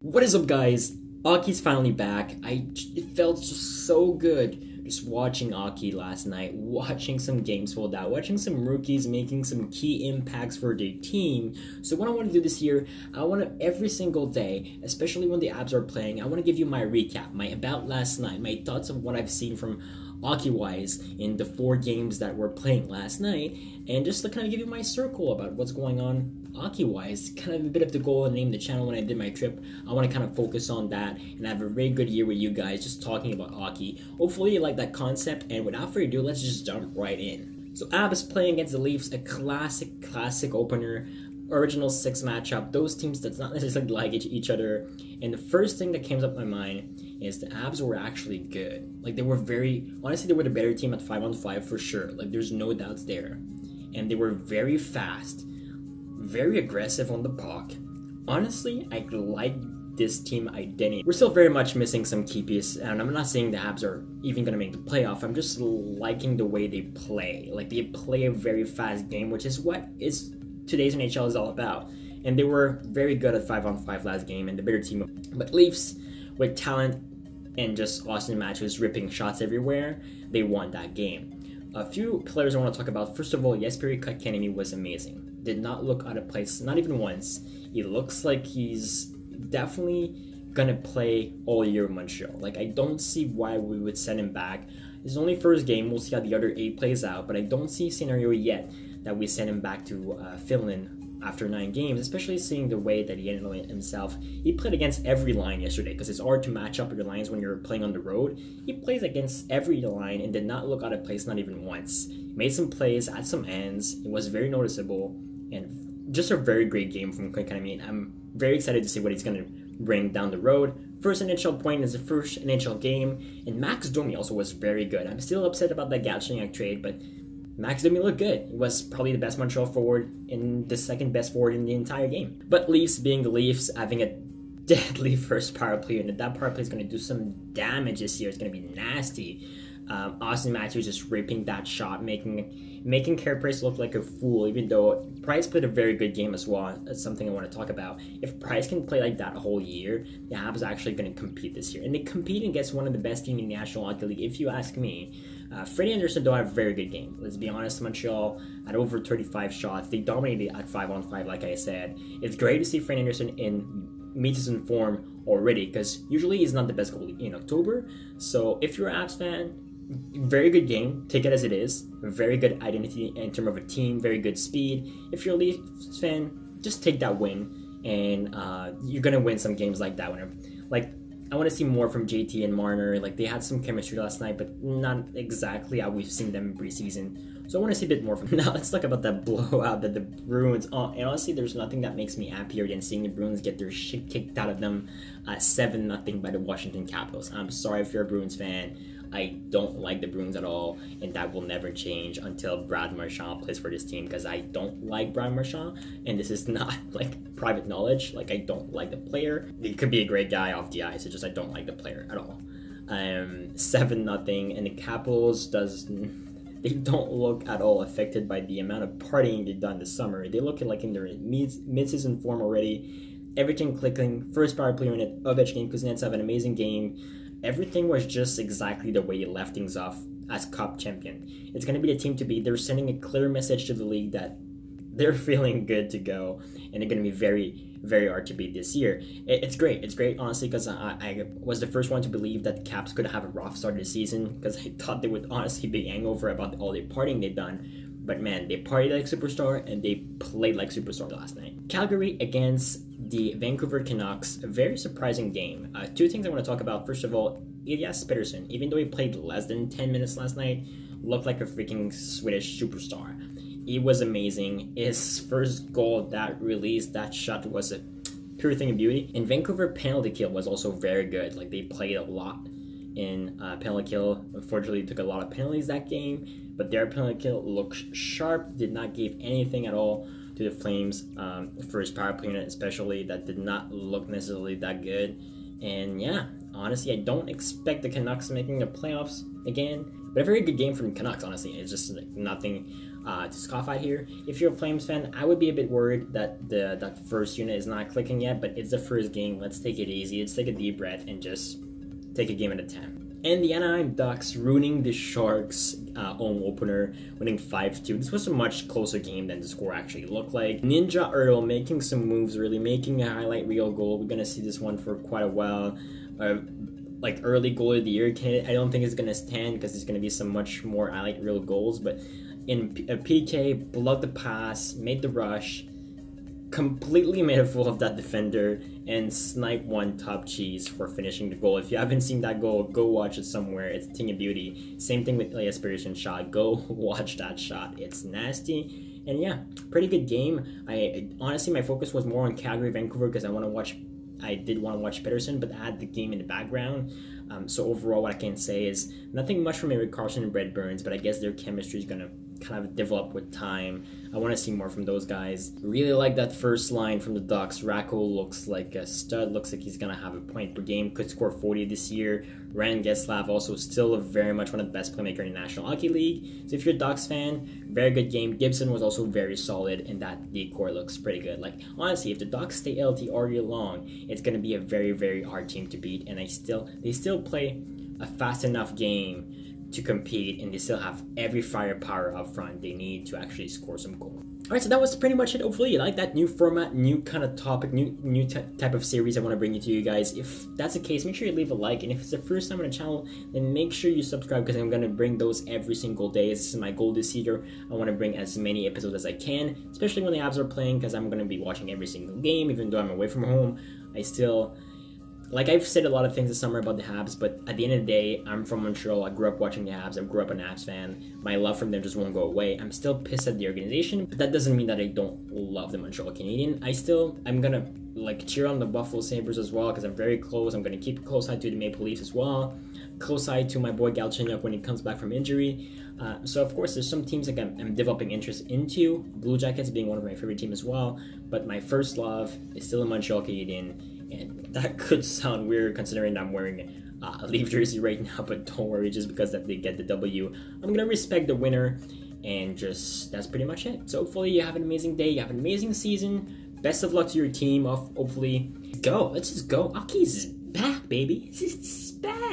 What is up, guys? Aki's finally back. It felt just so good just watching Aki last night, watching some games fold out, watching some rookies making some key impacts for their team. So what I want to do this year, I want to every single day, especially when the Abs are playing, I want to give you my recap, my about last night, my thoughts of what I've seen from Aki-wise in the 4 games that we're playing last night, and just to kind of give you my circle about what's going on Aki-wise. Kind of a bit of the goal and name the channel when I did my trip. I want to kind of focus on that and have a very good year with you guys just talking about Aki. Hopefully you like that concept, and without further ado, let's just jump right in. So Abs playing against the Leafs, a classic opener. Original 6 matchup, those teams that's not necessarily like each other, and the first thing that came up in my mind is the Abs were actually good. Like, they were honestly, they were the better team at 5-on-5 for sure. Like, there's no doubts there. And they were very fast, very aggressive on the puck. Honestly, I like this team identity. We're still very much missing some key pieces, and I'm not saying the Abs are even going to make the playoff. I'm just liking the way they play. Like, they play a very fast game, which is what is today's NHL is all about. And they were very good at 5-on-5 last game and the better team. But Leafs, with talent and just Austin Matthews ripping shots everywhere, they won that game. A few players I want to talk about. First of all, Kotkaniemi was amazing. Did not look out of place, not even once. He looks like he's definitely gonna play all year in Montreal. Like, I don't see why we would send him back. It's only first game. We'll see how the other 8 plays out, but I don't see a scenario yet that we send him back to Finland after 9 games, especially seeing the way that he handled it himself. He played against every line yesterday because it's hard to match up with your lines when you're playing on the road. He plays against every line and did not look out of place, not even once. Made some plays, had some ends. It was very noticeable, and just a very great game from Kotkaniemi. I'm very excited to see what he's going to bring down the road. First NHL point is the first NHL game, and Max Domi also was very good. I'm still upset about that Galchenyuk trade, but Max Domi looked good. He was probably the best Montreal forward and the second best forward in the entire game. But Leafs being the Leafs, having a deadly first power play unit. That power play is going to do some damage this year. It's going to be nasty. Austin Matthews just ripping that shot, making Carey Price look like a fool, even though Price played a very good game as well. That's something I want to talk about. If Price can play like that a whole year, the Habs is actually going to compete this year. And they compete against one of the best teams in the National Hockey League, if you ask me. Freddie Anderson don't have a very good game. Let's be honest, Montreal had over 35 shots. They dominated at 5-on-5, like I said. It's great to see Freddie Anderson meet his form already, because usually he's not the best goalie in October. So if you're an Abs fan, very good game, take it as it is. Very good identity in terms of a team, very good speed. If you're a Leafs fan, just take that win, and you're gonna win some games like that. I want to see more from JT and Marner. Like, they had some chemistry last night, but not exactly how we've seen them in preseason. So I want to see a bit more from them. Now let's talk about that blowout that the Bruins. And honestly, there's nothing that makes me happier than seeing the Bruins get their shit kicked out of them 7-0 by the Washington Capitals. I'm sorry if you're a Bruins fan. I don't like the Bruins at all, and that will never change until Brad Marchand plays for this team, because I don't like Brad Marchand, and this is not like private knowledge. Like, I don't like the player. He could be a great guy off the ice. It's just I don't like the player at all. 7-0, and the Capitals they don't look at all affected by the amount of partying they've done this summer. They look like in their mid-season form already. Everything clicking. First power play unit, Ovechkin, Kuznetsov, an amazing game. Everything was just exactly the way he left things off as Cup champion. It's going to be the team to beat. They're sending a clear message to the league that they're feeling good to go, and they're going to be very, very hard to beat this year. It's great. It's great, honestly, because I was the first one to believe that the Caps could have a rough start of the season, because I thought they would honestly be hangover about all the partying they've done. But man, they partied like superstar, and they played like superstar last night. Calgary against the Vancouver Canucks, a very surprising game. 2 things I want to talk about. First of all, Elias Pettersson, even though he played less than 10 minutes last night, looked like a freaking Swedish superstar. He was amazing. His first goal, that release, that shot was a pure thing of beauty. And Vancouver penalty kill was also very good. Like, they played a lot in penalty kill. Unfortunately, took a lot of penalties that game, but their penalty kill looked sharp, did not give anything at all to the Flames. First power play unit especially, that did not look necessarily that good. And yeah, honestly, I don't expect the Canucks making the playoffs again, but a very good game from the Canucks, honestly. It's just like nothing to scoff at here. If you're a Flames fan, I would be a bit worried that that first unit is not clicking yet, but it's the first game. Let's take it easy. Let's take a deep breath and just take a game at a time. And the Anaheim Ducks ruining the Sharks' home opener, winning 5-2. This was a much closer game than the score actually looked like. Ninja Hertl making some moves, really making a highlight reel goal. We're gonna see this one for quite a while. Like early goal of the year candidate. I don't think it's gonna stand because there's gonna be some much more highlight reel goals. But in a PK, blocked the pass, made the rush, completely made a fool of that defender, and snipe one top cheese for finishing the goal. If you haven't seen that goal, go watch it somewhere. It's a thing of beauty. Same thing with Elias Pettersson's shot. Go watch that shot. It's nasty. And yeah, pretty good game. I honestly, my focus was more on Calgary, Vancouver because I did want to watch Pettersson, but I had the game in the background. So overall, what I can say is nothing much from Erik Karlsson and Brett Burns, but I guess their chemistry is going to kind of develop with time. I want to see more from those guys. Really like that first line from the Ducks. Racco looks like a stud. Looks like he's going to have a point per game. Could score 40 this year. Ryan Getzlaf also still very much one of the best playmakers in the National Hockey League. So if you're a Ducks fan, very good game. Gibson was also very solid, and that decor looks pretty good. Like, honestly, if the Ducks stay LT all year long, it's going to be a very, very hard team to beat. And they still play a fast enough game to compete, and they still have every firepower up front they need to actually score some goals. Alright, so that was pretty much it. Hopefully you like that new format, new kind of topic, new type of series I want to bring to you guys. If that's the case, make sure you leave a like, and if it's the first time on the channel, then make sure you subscribe because I'm going to bring those every single day. This is my goal this year. I want to bring as many episodes as I can, especially when the Habs are playing, because I'm going to be watching every single game. Even though I'm away from home, I still... Like, I've said a lot of things this summer about the Habs, but at the end of the day, I'm from Montreal. I grew up watching the Habs. I grew up an Habs fan. My love for them just won't go away. I'm still pissed at the organization, but that doesn't mean that I don't love the Montreal Canadiens. I'm gonna, like, cheer on the Buffalo Sabres as well, because I'm very close. I'm gonna keep a close eye to the Maple Leafs as well. Close eye to my boy Galchenyuk when he comes back from injury. So, of course, there's some teams that I'm developing interest into. Blue Jackets being one of my favorite teams as well. But my first love is still the Montreal Canadiens. And that could sound weird considering I'm wearing a Leaf jersey right now, but don't worry, just because that they get the W, I'm gonna respect the winner, and just that's pretty much it. So hopefully you have an amazing day, you have an amazing season. Best of luck to your team. Hopefully, let's just go. Hockey's back, baby. It's back.